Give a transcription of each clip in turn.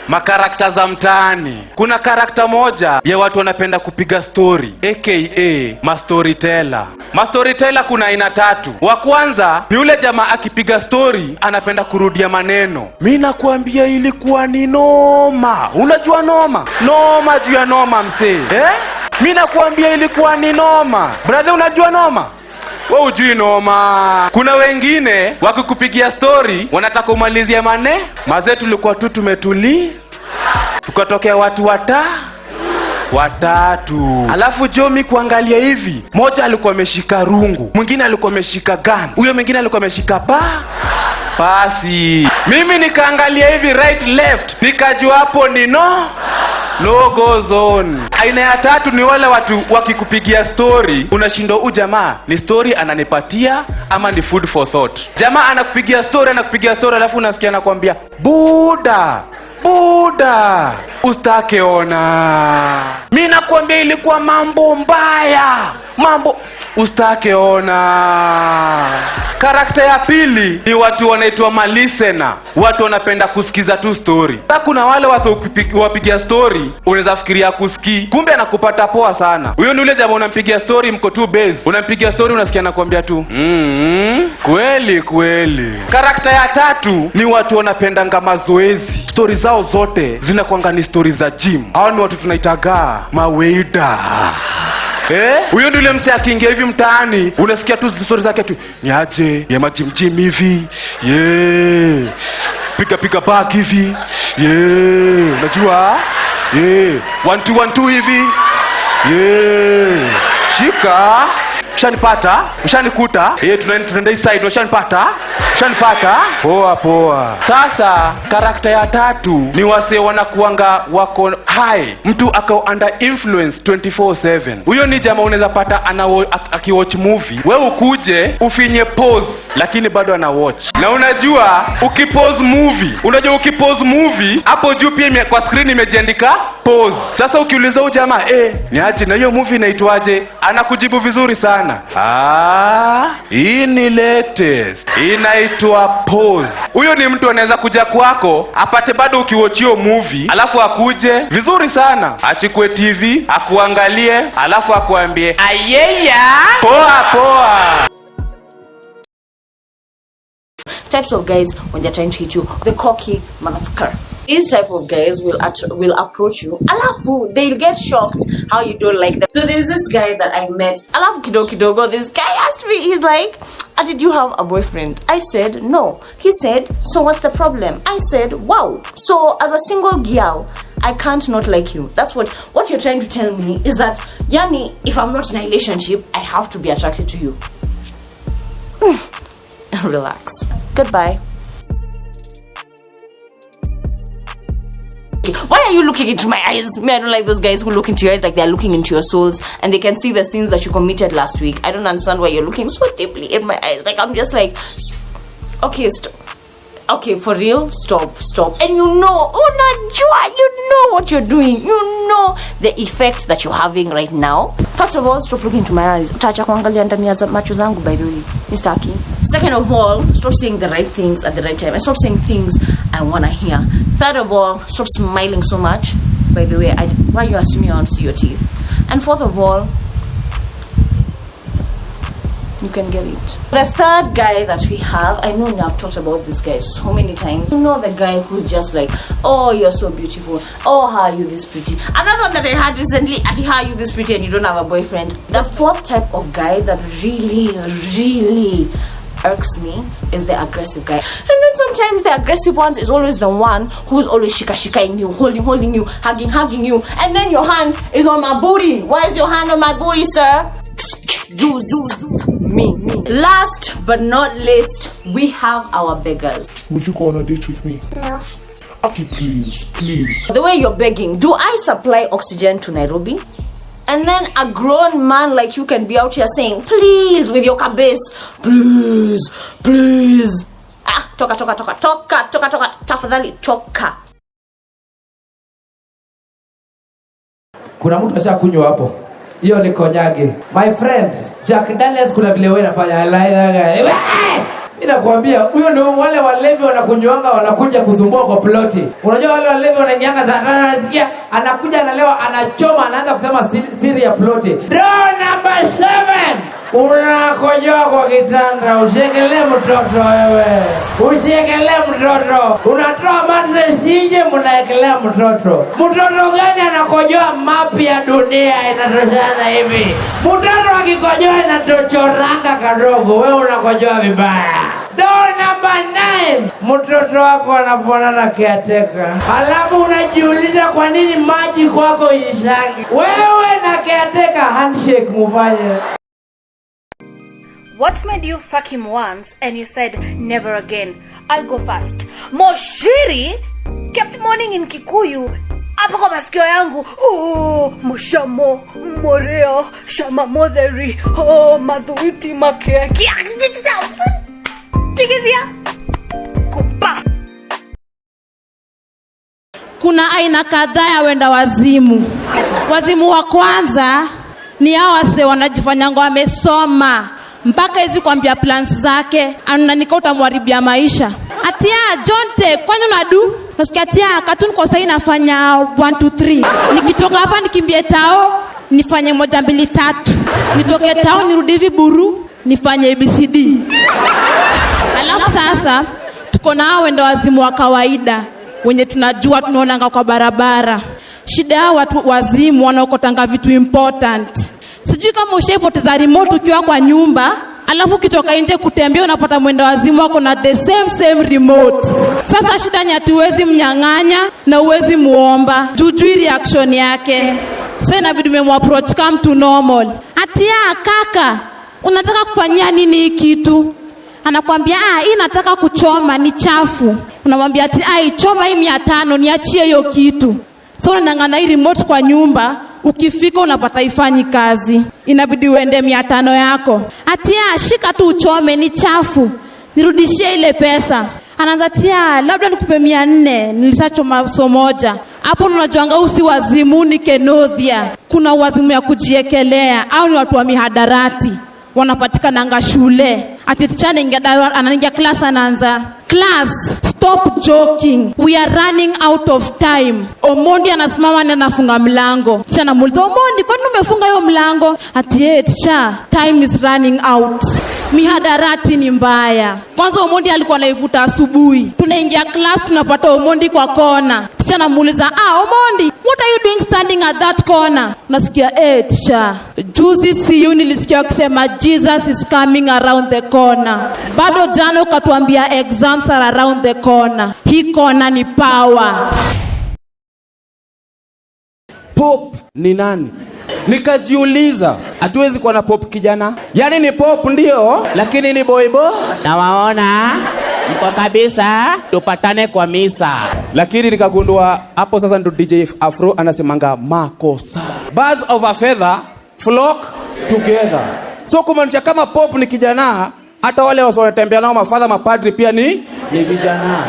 Makarakta za mtaani. Kuna karakta moja ya watu wanapenda kupiga story, aka storyteller. Storyteller kuna aina 3. Wa kwanza ni yule jamaa akipiga story anapenda kurudia maneno. Mimi nakwambia ilikuwa ni noma. Unajua noma? Noma juu ya noma msee. Mimi nakwambia ilikuwa ni noma. Brother, unajua noma? Wewe hujui noma. Kuna wengine wakikupigia story wanataka umalizie mazee tulikuwa tu tumetuli. Tukatokea watu watatu. Alafu Jomi kuangalia hivi, moja alikuwa ameshika rungu, mwingine alikuwa ameshika gun, huyo mwingine alikuwa ameshika pasi. Mimi nikaangalia hivi right left, nikajua hapo ni no go zone. Aina ya 3 ni wale watu wakikupigia story unashindwa huyu jamaa ni story ananipatia ama ni food for thought. Jamaa anakupigia story alafu unasikia anakuambia buda ustake ona. Mimi nakwambia ilikuwa mambo mbaya. Ustake ona. Karakta ya pili ni watu wanaitwa listener. Watu wanapenda kusikiza tu story. Sasa kuna wale wapigia story unaweza fikiria kusikii, kumbe anakupata poa sana. Huyo ni yule jamaa unampigia story mko tu base. Unampigia story unasikia anakuambia tu kweli. Karakta ya 3 ni watu wanapenda mazoezi. Story zao zote zinakuanga ni story za gym. Hao ni watu tunaitaga maweida. Huyo ndio yule mse akiingia hivi mtaani unasikia tu story zake tu. Niaje ya majim hivi. Piga back hivi. Unajua? 1 2 hivi. Shika. Ushanikuta. Tunaenda hii side, ushanipata. Poa. Sasa karakta ya 3 ni wase wanakuanga wako high. Mtu ako under influence 24/7. Huyo ni jamaa unaweza pata akiwatch movie, wewe ukuje ufinye pause lakini bado ana watch. Na unajua ukipause movie hapo juu pia kwa screen imejiandika pause. Sasa ukiuliza huyu jamaa ni aje na hiyo movie inaitwaje, anakujibu vizuri sana. Hii ni latest, inaitwa pause. Huyo ni mtu anaweza kuja kwako apate bado ukiwatch hiyo movie alafu akuje vizuri sana, achukue TV akuangalie alafu akuambie ayeya poa. Types of guys when they're trying to hit you, the cocky motherfucker. These type of guys will approach you. Alafu, they'll get shocked how you don't like them. So there's this guy that I met. Alafu kidogo, this guy asked me, he's like, did you have a boyfriend? I said, no. He said, so what's the problem? I said, wow. So as a single girl, I can't not like you. That's what you're trying to tell me is that, Yani, if I'm not in a relationship, I have to be attracted to you. Relax. Goodbye. Why are you looking into my eyes? Me, I don't like those guys who look into your eyes like they're looking into your souls and they can see the sins that you committed last week. I don't understand why you're looking so deeply in my eyes. Like, I'm just like, okay, stop. Okay, for real, stop. And you know what you're doing. You know the effect that you're having right now. First of all, stop looking into my eyes. Utacha kuangalia ndani ya macho zangu, by the way, Mr. Aki. Second of all, stop saying the right things at the right time and stop saying things I wanna hear. Third of all, stop smiling so much. By the way, why are you assuming I want to see your teeth? And fourth of all, you can get it. The third guy that we have, I know I've talked about this guy so many times. You know the guy who's just like, oh, you're so beautiful. Oh, how are you this pretty? Another one that I had recently, how are you this pretty and you don't have a boyfriend? The fourth type of guy that really irks me is the aggressive guy. And then sometimes the aggressive one is always the one who's always shika-shikaing you, holding you, hugging you, and then your hand is on my booty. Why is your hand on my booty, sir? You. Me. Last but not least, we have our beggars. Would you go on a date with me? No. Okay, please. The way you're begging, do I supply oxygen to Nairobi? And then a grown man like you can be out here saying, please, with your cabez, please. Toka. Tafadhali, toka. Kuna mtu ashakunywa hapo. Hiyo ni konyage. My friend, Jack Daniels kuna vile wewe unafanya. Mimi nakwambia huyo ndio wale walevi wanakunywanga wanakuja kusumbua kwa ploti. Unajua wale walevi wanaingianga sana nasikia anakuja analewa anachoma anaanza kusema siri ya ploti. Door number 7. Unakojoa kwa kitanda, usiekelee mtoto wewe. Usiekelee mtoto. Unatoa mattress nje mnaekelea mtoto. Mtoto gani anakojoa mapi ya dunia inatoshana hivi? Mtoto akikojoa inatochoranga kadogo, wewe unakojoa vibaya. Door number 9. Mtoto wako anafanana caretaker. Alafu unajiuliza kwa nini maji kwako ishangi. Wewe na caretaker handshake mufanye. What made you fuck him once and you said never again? I'll go first. Moshiri kept mourning in Kikuyu. Hapo kwa masikio yangu. Oh, mushamo, moreo, shama moderi. Oh, madhuiti make. Tigizia. Kumpa. Kuna aina kadhaa ya wenda wazimu. Wazimu wa kwanza ni hao wase wanajifanyanga wamesoma mpaka hizi kuambia plans zake ananika utamharibia maisha. Atia Jonte kwani unadu? Nasikia atia cartoon kwa sasa inafanya 1 2 3. Nikitoka hapa nikimbie tao nifanye 1 2 3. Nitoke tao nirudi hivi buru nifanye ABCD. Alafu sasa tuko na hao wenda wazimu wa kawaida wenye tunajua tunaonanga kwa barabara. Shida hao watu wazimu wanaokotanga vitu important. Sijui kama ushaipoteza remote ukiwa kwa nyumba, alafu kitoka nje kutembea unapata mwenda wazimu wako na the same remote. Sasa shida ni ati uwezi mnyang'anya na uwezi muomba. Jujui reaction yake. Sasa inabidi umemapproach come to normal. Atia kaka, unataka kufanyia nini hii kitu? Anakuambia hii nataka kuchoma ni chafu. Unamwambia ati choma hii 500 niachie hiyo kitu. So unang'ana hii remote kwa nyumba, ukifika unapata ifanyi kazi. Inabidi uende 500 yako. Atia shika tu uchome ni chafu. Nirudishie ile pesa. Anaanza tia labda nikupe 400 nilisachoma so moja. Hapo unajuanga usi wazimu ni kenodhia. Kuna wazimu ya kujiekelea au ni watu wa mihadarati. Wanapatikana anga shule. Ati tichane anaingia class anaanza. Class, stop joking. We are running out of time. Omondi anasimama na anafunga mlango. Ticha anamuuliza, Omondi, kwani umefunga hiyo mlango? Ati ticha, time is running out. Mihadarati ni mbaya. Kwanza Omondi alikuwa anaivuta asubuhi. Tunaingia class tunapata Omondi kwa kona. Ticha anamuuliza, Omondi, what are you doing standing at that corner? Nasikia ticha, juzi siyo nilisikia wakisema Jesus is coming around the corner. Bado jana ukatuambia exams are around the corner. Hii corner ni power. Pop ni nani? Nikajiuliza, hatuwezi kuwa na pop kijana. Yaani ni pop ndio, lakini ni boybo. Na waona mko kabisa tupatane kwa misa. Lakini nikagundua hapo sasa ndo DJ Afro anasemanga makosa. Birds of a feather flock together. So kumaanisha kama pop ni kijana, hata wale wanatembea nao mafadha mapadri pia ni vijana.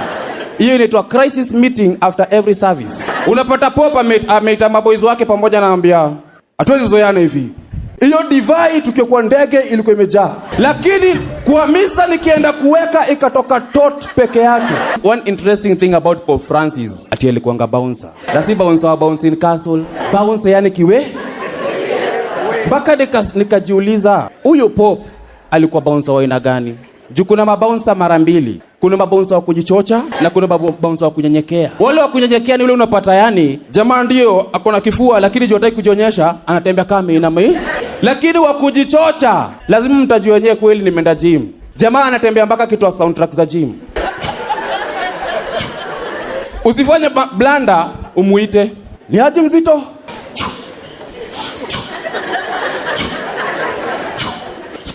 Hiyo inaitwa crisis meeting after every service. Unapata pop ameita maboys wake pamoja na anambia, hatuwezi zoeana hivi. Hiyo divai tukiokuwa ndege ilikuwa imejaa. Lakini kwa misa nikienda kuweka ikatoka tot peke yake. One interesting thing about Pope Francis, ati alikuanga bouncer. Na si bouncer wa bouncing castle. Bouncer yani kiwe. Baka nikajiuliza, huyo Pope alikuwa bouncer wa aina gani? Juu kuna mabouncer mara mbili. Kuna mabouncer wa kujichocha na kuna mabouncer wa kunyenyekea. Wale wa kunyenyekea ni ule unapata yani jamaa ndio akona kifua lakini jotaki kujionyesha anatembea kama inama. Lakini wa kujichocha lazima mtajue wenyewe kweli nimeenda gym. Jamaa anatembea mpaka kitoa soundtrack za gym. Usifanye blanda umuite. Ni aje mzito?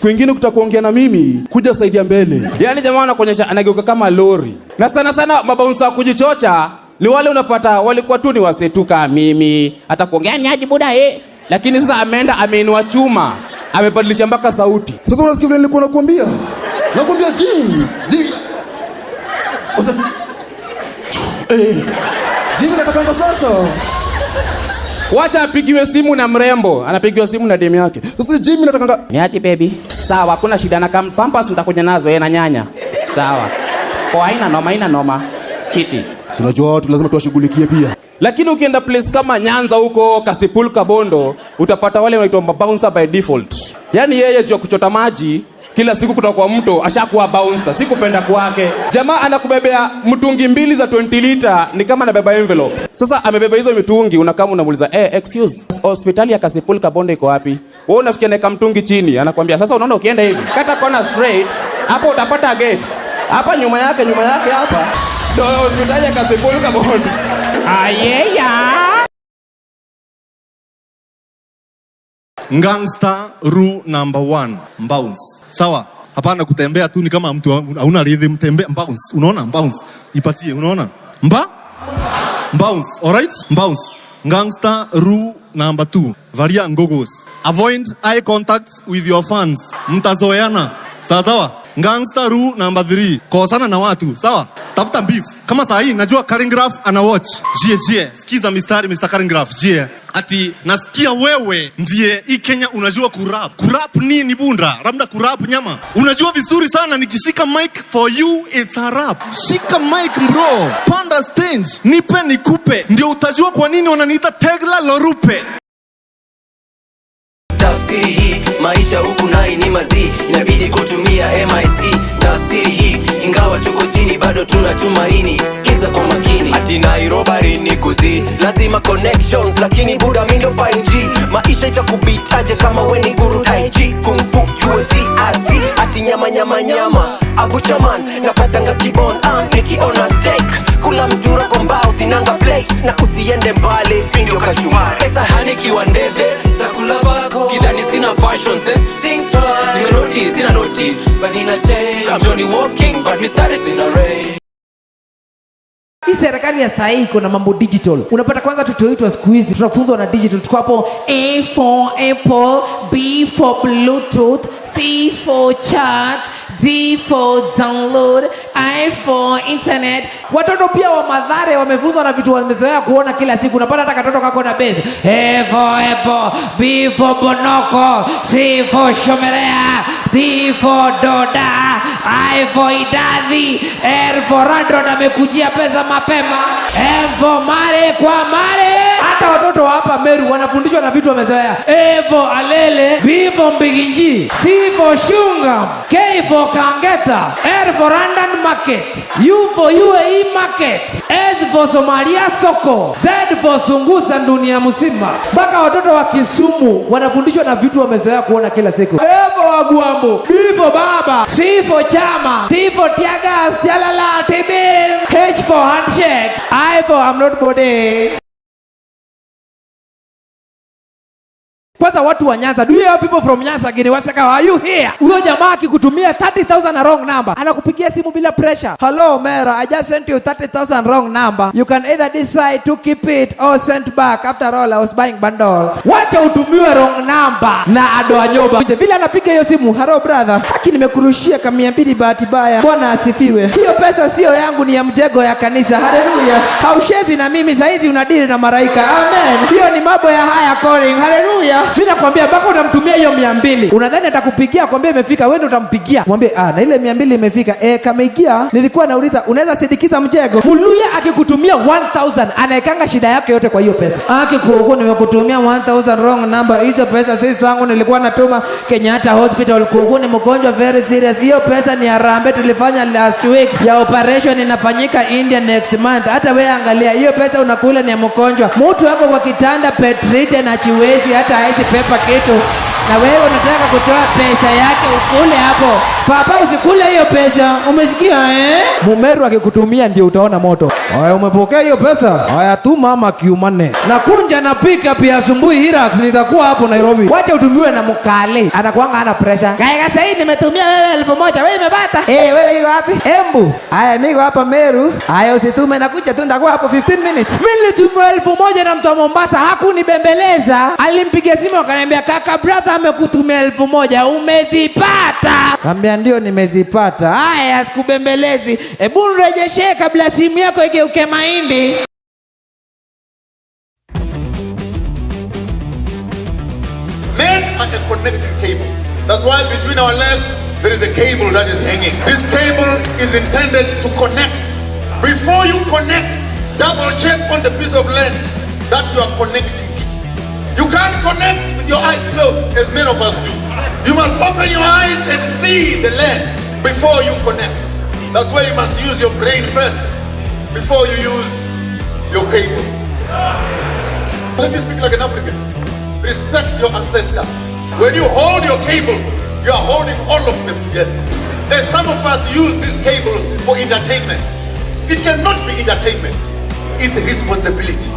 Kwingine kutakuongea na mimi kuja saidia mbele. Yaani jamaa anakuonyesha anageuka kama lori. Na sana mabouncer kujichocha ni wale unapata walikuwa tu ni wasetuka mimi. Hata kuongea ni aje buda Lakini sasa ameenda ameinua chuma. Amebadilisha mpaka sauti. Sasa unasikia vile nilikuwa nakwambia? Nakwambia Jim. Jim nataka sasa. Wacha apigiwe simu na mrembo. Anapigiwa simu na demu yake. Sasa Jim nataka niache baby. Sawa, kuna shida na pampers nitakuja nazo na nyanya. Sawa. Haina noma. Kiti. Tunajua watu lazima tuwashughulikie pia. Lakini ukienda place kama Nyanza huko, Kasipul, Kabondo, utapata wale wanaitwa bouncer by default. Yaani yeye jua kuchota maji kila siku kutoka kwa mto ashakuwa bouncer, sikupenda kwake. Jamaa anakubebea mtungi 2 za 20 liter ni kama anabeba envelope. Sasa amebeba hizo mitungi, unakama unamuuliza, excuse, hospitali ya Kasipul Kabondo iko wapi? Wewe unafikia neka mtungi chini, anakuambia sasa unaona ukienda hivi, kata kona straight, hapo utapata gate. Hapa nyuma yake hapa. Ndio hospitali ya Kasipul Kabondo. Ayeya. Gangster rule number 1, bounce. Sawa? Hapana kutembea tu ni kama mtu hauna rhythm, tembea bounce. Unaona bounce? Ipatie, unaona? Bounce, alright? Bounce. Gangster rule number 2, varia ngogos. Avoid eye contact with your fans. Mtazoeana. Sawa? Gangster rule number 3, kosana na watu. Sawa? Tafuta beef. Kama saa hii najua Karen Graph ana watch. Jie. Sikiza Mr. Karen Graph. Jie. Ati nasikia wewe ndiye hii Kenya unajua kurap. Kurap nini bunda? Labda kurap nyama. Unajua vizuri sana nikishika mic for you it's a rap. Shika mic bro. Panda stage. Nipe nikupe. Ndio utajua kwa nini wananiita Tegla Lorupe. Tafsiri hii maisha huku nai ni mazi, inabidi kutumia MIC. Tafsiri hii ingawa tuko chini bado tunatumaini. Sikiza kwa makini. Ati Nairobi ni kuzi, lazima connections lakini buda mindo 5G. Maisha itakubitaje kama we ni guru IG, kung fu, UFC, AC. Ati nyama Abu Chaman napatanga kibon nikiona steak. Kula mjura kwa mbao sinanga plate, na usiende mbali ndio kachuma. Pesa hanikiwa ndeve za kula bako, kidhani sina fashion sense, think twice. Nimeroti sina noti but nina change. I'm Johnny walking but me started in a rain. Hii serikali ya saa hii kuna mambo digital. Unapata kwanza tutoitwa siku hizi tunafunzwa na digital. Tuko hapo A for Apple, B for Bluetooth, C for chat, D for download, I for internet. Watoto pia wa Mathare wamefunzwa na vitu wamezoea kuona kila siku. Unapata hata katoto kako na base. A for Apple, B for Bonoko, C for Shomerea, D for Doda, I for Idadhi, R for Android amekujia pesa mapema, M for Mare kwa Mare. Hata watoto hapa Meru wanafundishwa na vitu wamezoea. A for Alele, B for Mbiginji, C for Shunga, K for Kangeta, R for London Market, U for UAE Market, S for Somalia Soko, Z for Sungusa dunia mzima. Baka watoto wa Kisumu wanafundishwa na vitu wamezoea kuona kila siku. A for Aguambo, B for Baba, C for Chama, T for Tiagas, Tialala, Tibin, H for Handshake, I for I'm not body. Kwanza watu wa Nyanza, do you have people from Nyanza gini wasaka, are you here? Uyo jamaa akikutumia 30,000 na wrong number, anakupigia simu bila pressure. Hello Mera, I just sent you 30,000 wrong number. You can either decide to keep it or send back. After all, I was buying bundles. Wacha utumiwe wrong number na ado anyoba. Vile anapiga hiyo simu, hello brother, haki nimekurushia kama 200 bahati baya. Bwana asifiwe. Hiyo pesa sio yangu, ni ya mjego ya kanisa. Haleluya. Haushezi na mimi saizi unadili na malaika. Amen. Hiyo ni mambo ya higher calling. Haleluya. Mimi nakwambia baka unamtumia hiyo 200. Unadhani atakupigia kwambia imefika, wewe ndio utampigia. Mwambie na ile 200 imefika. Kama ikia nilikuwa nauliza unaweza sindikiza mjego. Muluya akikutumia 1000 anaekanga shida yake yote kwa hiyo pesa. Akikuruhuku nimekutumia 1000 wrong number. Hizo pesa si zangu, nilikuwa natuma Kenyatta Hospital. Kuruhuku ni mgonjwa very serious. Hiyo pesa ni harambee tulifanya last week ya operation inafanyika India next month. Hata wewe angalia hiyo pesa unakula ni ya mgonjwa. Mtu wako kwa kitanda petrite na chiwezi hata haisi pepa kitu. Na wewe unataka kutoa pesa yake ukule hapo. Papa usikule hiyo pesa. Umesikia Mumeru akikutumia ndio utaona moto. Haya umepokea hiyo pesa? Haya tu mama kiumane. Na kunja na pika pia asubuhi Hirax nitakuwa hapo Nairobi. Wacha utumiwe na mkale. Anakuanga hana pressure. Kaya sasa hivi nimetumia wewe 1000. Wewe umepata? Wewe iko wapi? Embu. Haya niko hapa Meru. Haya usitume na kuja tu nitakuwa hapo 15 minutes. Mimi nilitumia 1000 na mtu wa Mombasa hakunibembeleza. Alimpigia simu akaniambia kaka brother amekutumia 1000. Umezipata? Kaambia ndio nimezipata. Haya sikubembelezi. Hebu nirejeshe kabla simu yako igeuke mahindi. Men are a connecting cable. That's why between our legs, there is a cable that is hanging. This cable is intended to connect. Before you connect, double check on the piece of land that you are connecting to. You can't connect with your eyes closed, as many of us do. You must open your eyes and see the land before you connect. That's why you must use your brain first, before you use your cable. Let me speak like an African. Respect your ancestors. When you hold your cable, you are holding all of them together. There's some of us use these cables for entertainment. It cannot be entertainment. It's a responsibility.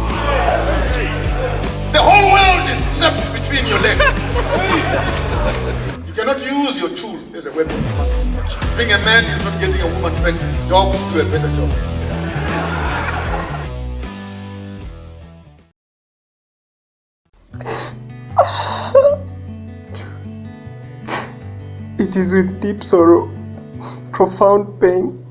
The whole world is trapped between your legs. You cannot use your tool as a weapon of mass destruction. Being a man is not getting a woman pregnant. Dogs do a better job. It is with deep sorrow, profound pain,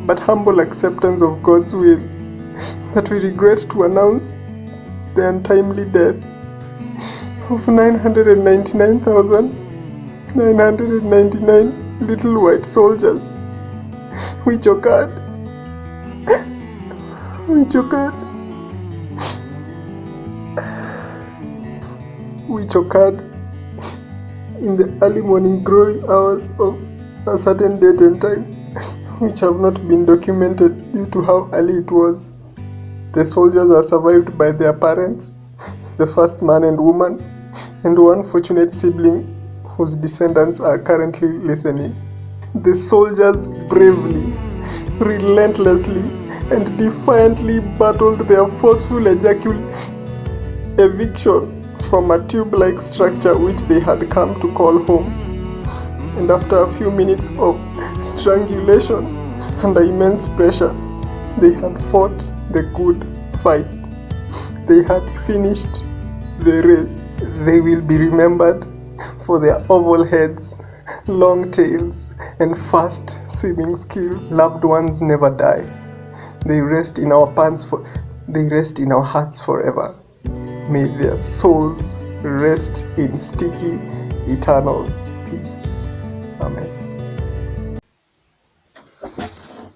but humble acceptance of God's will that we regret to announce the untimely death of 999,999 little white soldiers which occurred in the early morning glory hours of a certain date and time, which have not been documented due to how early it was. The soldiers are survived by their parents, the first man and woman, and one fortunate sibling whose descendants are currently listening. The soldiers bravely, relentlessly, and defiantly battled their forceful eviction from a tube-like structure which they had come to call home. And after a few minutes of strangulation under immense pressure, they had fought the good fight. They had finished the race. They will be remembered for their oval heads, long tails, and fast swimming skills. Loved ones never die. They rest in our hearts forever. May their souls rest in sticky, eternal peace. Amen.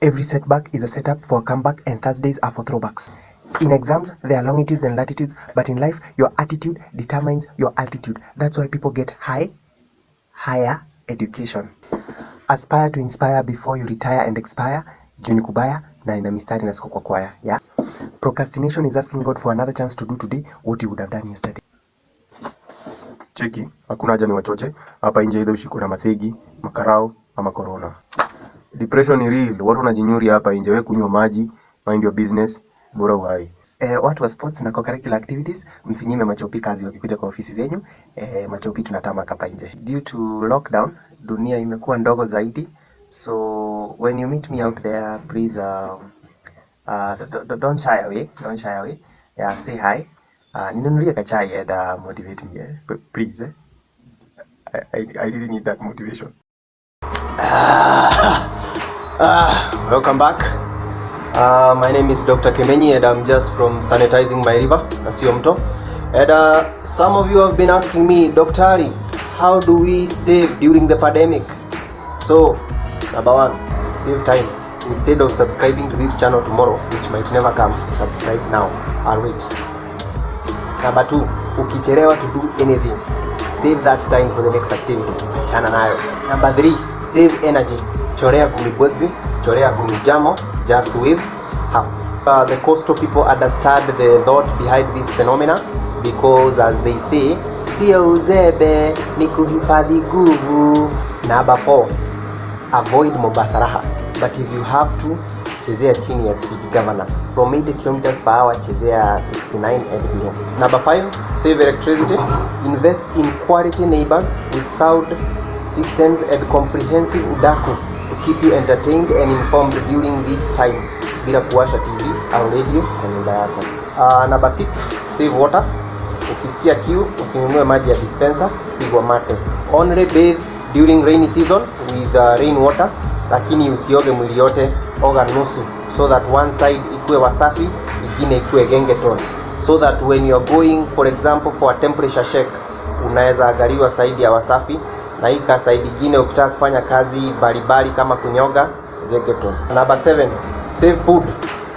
Every setback is a setup for a comeback, and Thursdays are for throwbacks. In exams, there are longitudes and latitudes, but in life, your attitude determines your altitude. That's why people get higher education. Aspire to inspire before you retire and expire. Juni kubaya na ina mistari na siko kwa kwaya. Yeah? Procrastination is asking God for another chance to do today what you would have done yesterday. Cheki, hakuna haja ni wachoche. Hapa nje either ushiko na mathegi, makarao, ama corona. Depression ni real. Watu wanajinyuri hapa nje. Wewe kunywa maji, mind your business, bora uhai. Watu wa sports na co-curricular activities, msinyime machopi kazi wakikuja kwa ofisi zenyu. Machopi tunatama hapa nje. Due to lockdown, dunia imekuwa ndogo zaidi. So when you meet me out there, please don't shy away. Yeah, say hi. Ninunulie kachai and motivate me, but please. I really need that motivation. Welcome back. My name is Dr. Kemenyi and I'm just from sanitizing my river, Nasiomto. And some of you have been asking me, Dr. Ari, how do we save during the pandemic? So, number one, save time. Instead of subscribing to this channel tomorrow, which might never come, subscribe now. I'll wait. Number two, ukichelewa to do anything, save that time for the next activity. Chana nayo. Number three, save energy. Chorea kumibwezi, chorea kumijamo, just with half. The coastal people understand the thought behind this phenomena because, as they say, sio uzebe ni kuhifadhi nguvu. Number four, avoid Mombasa raha. But if you have to, chezea chini ya speed governor. From 80 km per hour, chezea 69 and below. Number 5, save electricity. Invest in quality neighbors with sound systems and comprehensive udaku to keep you entertained and informed during this time. Bila kuwasha TV au radio kwa nyumba yako. Number 6, save water. Ukisikia kiu, usinunue maji ya dispenser, pigwa mate. Only bathe during rainy season with rain water. Lakini usioge mwili yote, oga nusu, so that one side ikue wasafi, ingine ikue gengeton. so that when you're going for example for a temperature check unaweza angaliwa saidi ya Wasafi, na hii saidi nyingine ukitaka kufanya kazi baribari kama kunyoga jeketo. Number 7, save food.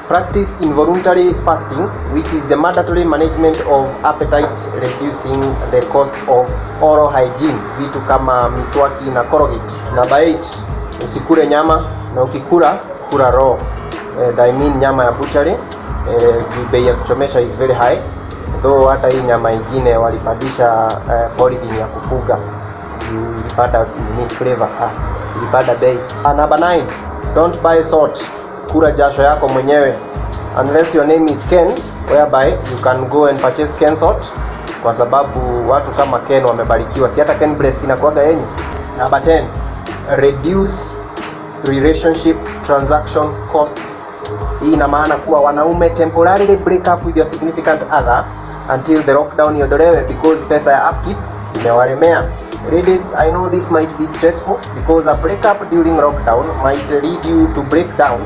Practice involuntary fasting, which is the mandatory management of appetite, reducing the cost of oral hygiene, vitu kama miswaki na Colgate. Number 8, usikule nyama, na ukikula kula raw. I mean nyama ya butchery, bei ya kuchomesha is very high, though hata hii nyama ingine walipandisha polythene ya kufuga ilipata ni flavor, ilipata bei. Number 9, don't buy salt. Kula jasho yako mwenyewe unless your name is Ken, whereby you can go and purchase Ken salt, kwa sababu watu kama Ken wamebarikiwa, si hata Ken breast inakuaga yenyu. Number 10, reduce relationship transaction costs. Hii ina maana kuwa wanaume temporarily break up with your significant other until the lockdown iondolewe, because pesa ya upkeep imewaremea. Ladies, I know this might be stressful because a breakup during lockdown might lead you to break down.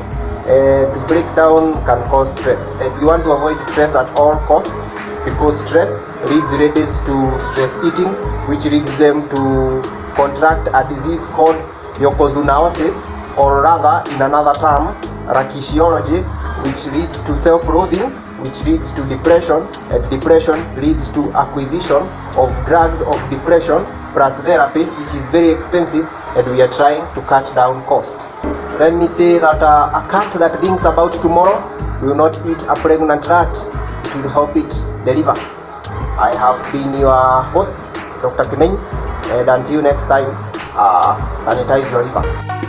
The breakdown can cause stress, and you want to avoid stress at all costs, because stress leads ladies to stress eating, which leads them to contract a disease called yokozunaosis, or rather in another term rakishiology, which leads to self-loathing, which leads to depression, and depression leads to acquisition of drugs of depression plus therapy, which is very expensive, and we are trying to cut down cost. Let me say that a cat that thinks about tomorrow will not eat a pregnant rat. It will help it deliver. I have been your host, Dr. Kimenyi, and until next time, sanitize your liver.